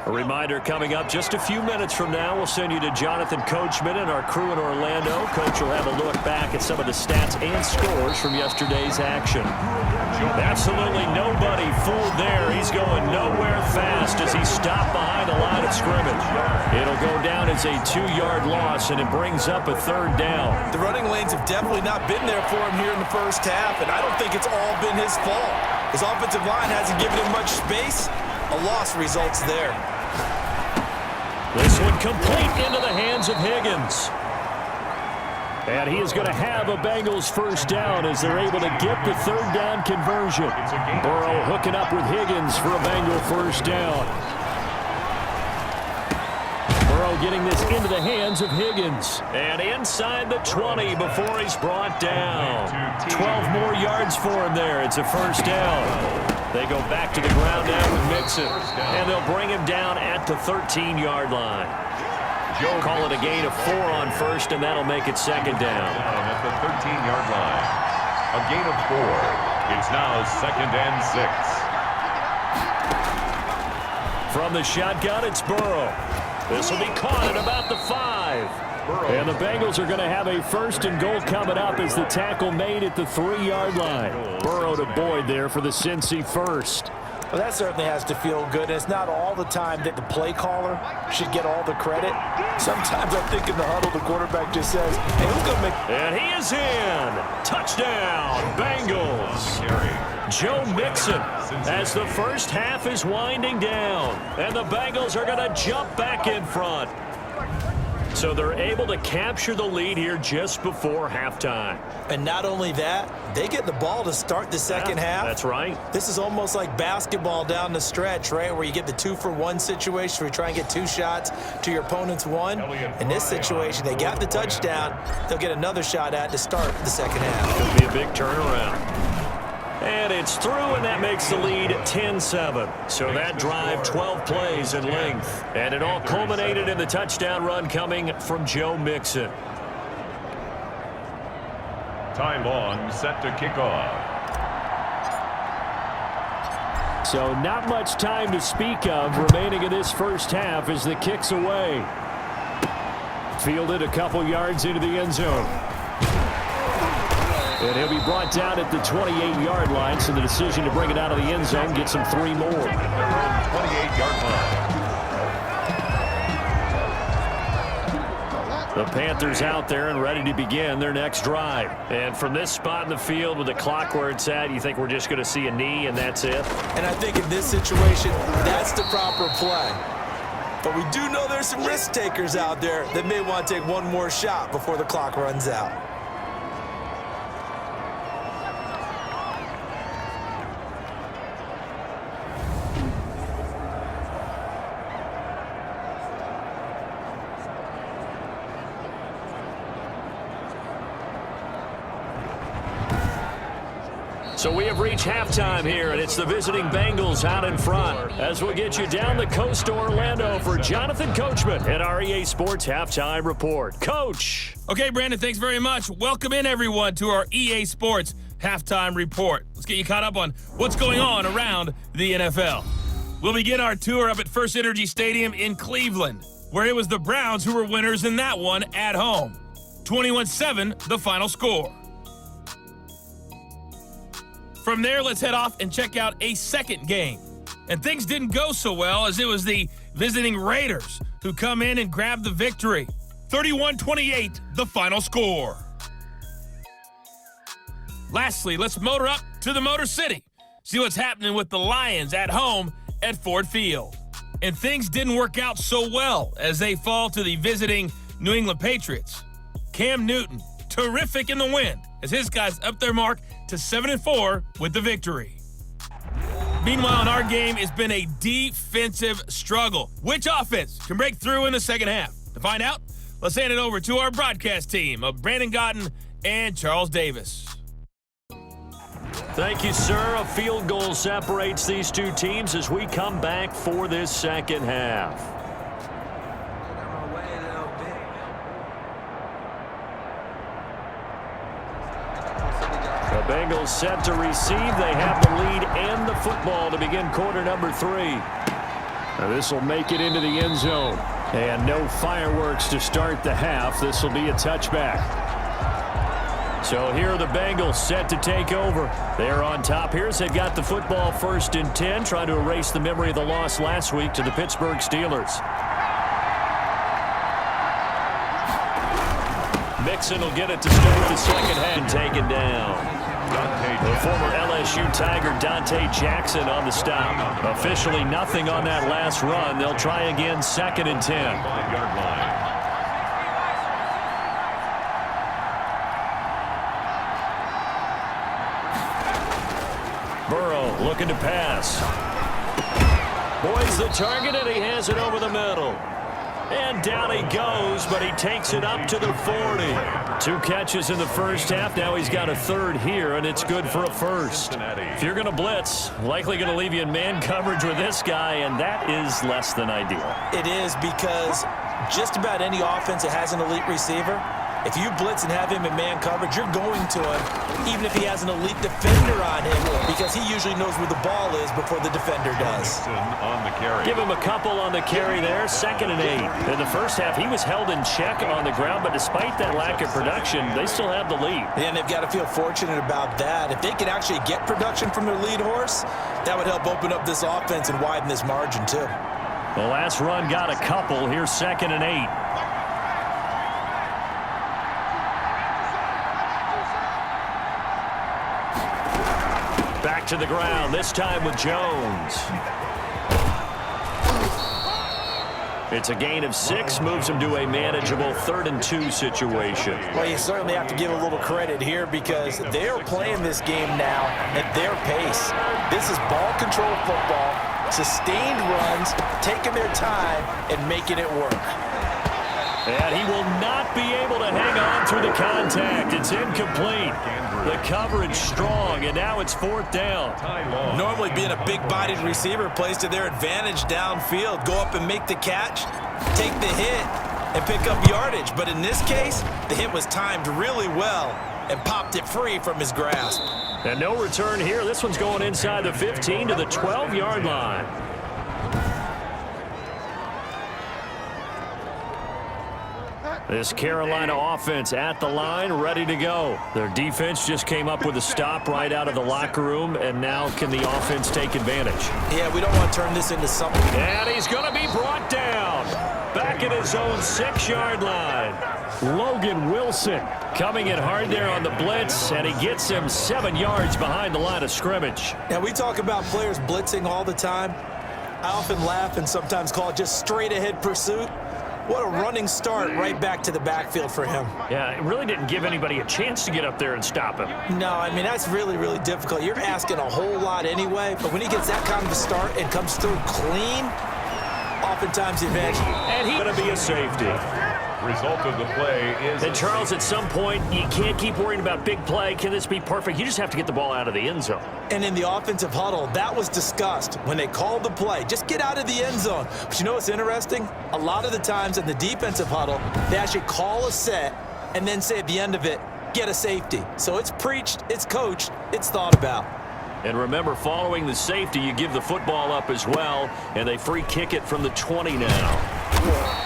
A reminder coming up just a few minutes from now, we'll send you to Jonathan Coachman and our crew in Orlando. Coach will have a look back at some of the stats and scores from yesterday's action. Absolutely nobody fooled there. He's going nowhere fast as he stopped behind the line of scrimmage. It'll go down as a 2-yard loss, and it brings up a 3rd down. The running lanes have definitely not been there for him here in the first half, and I don't think it's all been his fault. His offensive line hasn't given him much space. A loss results there. This one complete into the hands of Higgins. And he is going to have a Bengals 1st down as they're able to get the 3rd down conversion. Burrow hooking up with Higgins for a Bengal 1st down. Burrow getting this into the hands of Higgins. And inside the 20 before he's brought down. 12 more yards for him there. It's a 1st down. They go back to the ground now with Mixon. And they'll bring him down at the 13-yard line. Call it a gain of 4 on 1st, and that'll make it 2nd down. At the 13-yard line. A gain of 4. It's now 2nd and 6. From the shotgun, it's Burrow. This will be caught at about the 5. And the Bengals are going to have a 1st and goal coming up as the tackle made at the 3-yard line. Burrow to Boyd there for the Cincy 1st. Well, that certainly has to feel good. It's not all the time that the play caller should get all the credit. Sometimes I think in the huddle, the quarterback just says, hey, who's going to make... And he is in. Touchdown, Bengals. Joe Mixon as the first half is winding down. And the Bengals are going to jump back in front. So they're able to capture the lead here just before halftime. And not only that, they get the ball to start the second half. That's right. This is almost like basketball down the stretch, right, where you get the 2-for-1 situation where you try and get 2 shots to your opponent's 1. In this situation, they got the touchdown. They'll get another shot at to start the second half. Could be a big turnaround. And it's through, and that makes the lead 10-7. So that drive, 12 plays in length. And it all culminated in the touchdown run coming from Joe Mixon. Ty Long set to kick off. So not much time to speak of remaining in this first half as the kick's away. Fielded a couple yards into the end zone. And he'll be brought down at the 28-yard line, so the decision to bring it out of the end zone gets him 3 more. 28-yard line. The Panthers out there and ready to begin their next drive. And from this spot in the field with the clock where it's at, you think we're just going to see a knee and that's it? And I think in this situation, that's the proper play. But we do know there's some risk takers out there that may want to take one more shot before the clock runs out. So we have reached halftime here, and it's the visiting Bengals out in front. As we'll get you down the coast to Orlando for Jonathan Coachman at our EA Sports Halftime Report. Coach. Okay, Brandon, thanks very much. Welcome in, everyone, to our EA Sports Halftime Report. Let's get you caught up on what's going on around the NFL. We'll begin our tour up at First Energy Stadium in Cleveland, where it was the Browns who were winners in that one at home. 21-7, the final score. From there, let's head off and check out a second game. And things didn't go so well as it was the visiting Raiders who come in and grab the victory. 31-28, the final score. Lastly, let's motor up to the Motor City. See what's happening with the Lions at home at Ford Field. And things didn't work out so well as they fall to the visiting New England Patriots. Cam Newton, terrific in the win, as his guys up their mark to 7-4 with the victory. Meanwhile, in our game, it's been a defensive struggle. Which offense can break through in the second half? To find out, let's hand it over to our broadcast team of Brandon Gotten and Charles Davis. Thank you, sir. A field goal separates these two teams as we come back for this second half. The Bengals set to receive. They have the lead and the football to begin quarter number 3. This will make it into the end zone. And no fireworks to start the half. This will be a touchback. So here are the Bengals set to take over. They're on top here as they've got the football 1st and 10, trying to erase the memory of the loss last week to the Pittsburgh Steelers. Mixon will get it to start the second half. Taken down. The former LSU Tiger Dante Jackson on the stop. Officially nothing on that last run. They'll try again 2nd and 10. 5-yard line. Burrow looking to pass. Boys the target, and he has it over the middle. And down he goes, but he takes it up to the 40. 2 catches in the first half. Now he's got a 3rd here, and it's good for a 1st. If you're going to blitz, likely going to leave you in man coverage with this guy, and that is less than ideal. It is, because just about any offense that has an elite receiver, if you blitz and have him in man coverage, you're going to him, even if he has an elite defender on him, because he usually knows where the ball is before the defender does. On the carry. Give him a couple on the carry there. 2nd and 8. In the first half, he was held in check on the ground, but despite that lack of production, they still have the lead. And they've got to feel fortunate about that. If they can actually get production from their lead horse, that would help open up this offense and widen this margin, too. The last run got a couple. Here's 2nd and 8. Back to the ground, this time with Jones. It's a gain of 6, moves him to a manageable 3rd and 2 situation. Well, you certainly have to give a little credit here, because they're playing this game now at their pace. This is ball control football, sustained runs, taking their time and making it work. And he will not be able to hang on through the contact. It's incomplete. The coverage strong, and now it's 4th down. Normally being a big-bodied receiver plays to their advantage downfield. Go up and make the catch, take the hit, and pick up yardage. But in this case, the hit was timed really well and popped it free from his grasp. And no return here. This one's going inside the 15 to the 12-yard line. This Carolina offense at the line, ready to go. Their defense just came up with a stop right out of the locker room, and now can the offense take advantage? Yeah, we don't want to turn this into something. And he's going to be brought down. Back at his own 6-yard line. Logan Wilson coming in hard there on the blitz, and he gets him 7 yards behind the line of scrimmage. Now, we talk about players blitzing all the time. I often laugh and sometimes call it just straight-ahead pursuit. What a running start right back to the backfield for him. Yeah, it really didn't give anybody a chance to get up there and stop him. No, I mean, that's really, really difficult. You're asking a whole lot anyway, but when he gets that kind of a start and comes through clean, oftentimes the advantage. And he's going to be a safety. Result of the play is... And Charles, at some point, you can't keep worrying about big play. Can this be perfect? You just have to get the ball out of the end zone. And in the offensive huddle, that was discussed when they called the play. Just get out of the end zone. But you know what's interesting? A lot of the times in the defensive huddle, they actually call a set and then say at the end of it, get a safety. So it's preached, it's coached, it's thought about. And remember, following the safety, you give the football up as well, and they free kick it from the 20 now.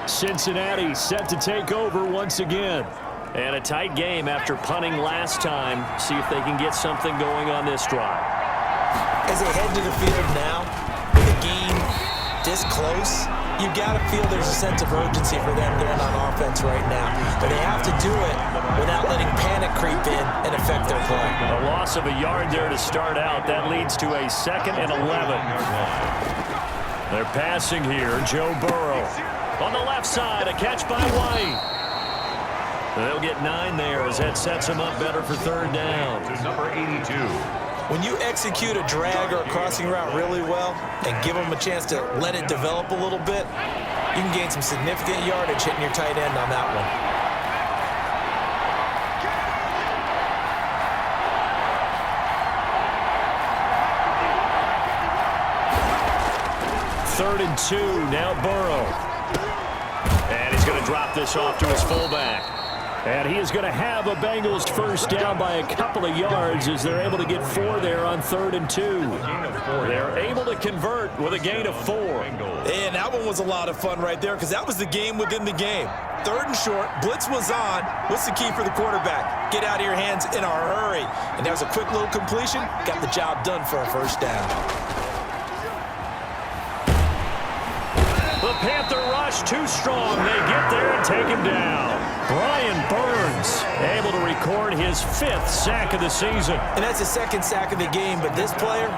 Cincinnati set to take over once again. And a tight game after punting last time. See if they can get something going on this drive. As they head to the field now, with a game this close, you got to feel there's a sense of urgency for them going on offense right now. But they have to do it without letting panic creep in and affect their play. A loss of a yard there to start out. That leads to a 2nd and 11. They're passing here. Joe Burrow. On the left side, a catch by White. They'll get 9 there as that sets them up better for 3rd down. To number 82. When you execute a drag or a crossing route really well and give them a chance to let it develop a little bit, you can gain some significant yardage hitting your tight end on that one. 3rd and 2, now Burrow. And he's going to drop this off to his fullback. And he is going to have a Bengals first down by a couple of yards as they're able to get 4 there on 3rd and 2. They're able to convert with a gain of 4. And that one was a lot of fun right there because that was the game within the game. 3rd and short, blitz was on. What's the key for the quarterback? Get out of your hands in a hurry. And that was a quick little completion. Got the job done for a first down. The Panther rush too strong. They get there and take him down. Brian Burns able to record his 5th sack of the season. And that's his 2nd sack of the game, but this player,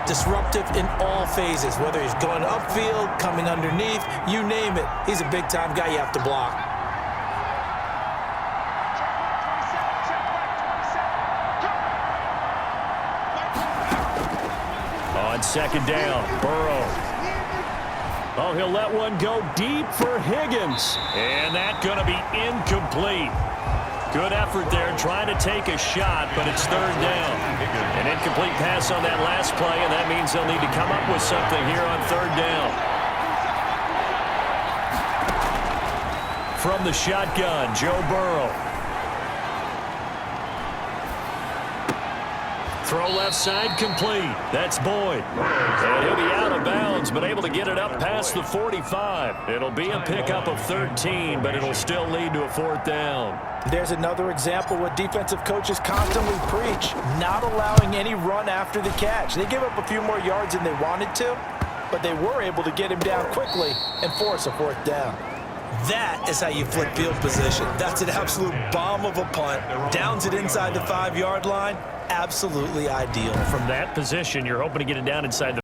disruptive in all phases, whether he's going upfield, coming underneath, you name it. He's a big-time guy you have to block. On 2nd down, Burrow. Oh, he'll let one go deep for Higgins. And that's going to be incomplete. Good effort there trying to take a shot, but it's 3rd down. An incomplete pass on that last play, and that means they'll need to come up with something here on 3rd down. From the shotgun, Joe Burrow. Throw left side complete. That's Boyd. And he'll be out of bounds, but able to get it up past the 45. It'll be a pickup of 13, but it'll still lead to a 4th down. There's another example what defensive coaches constantly preach, not allowing any run after the catch. They gave up a few more yards than they wanted to, but they were able to get him down quickly and force a 4th down. That is how you flip field position. That's an absolute bomb of a punt. Downs it inside the 5-yard line. Absolutely ideal. From that position, you're hoping to get it down inside the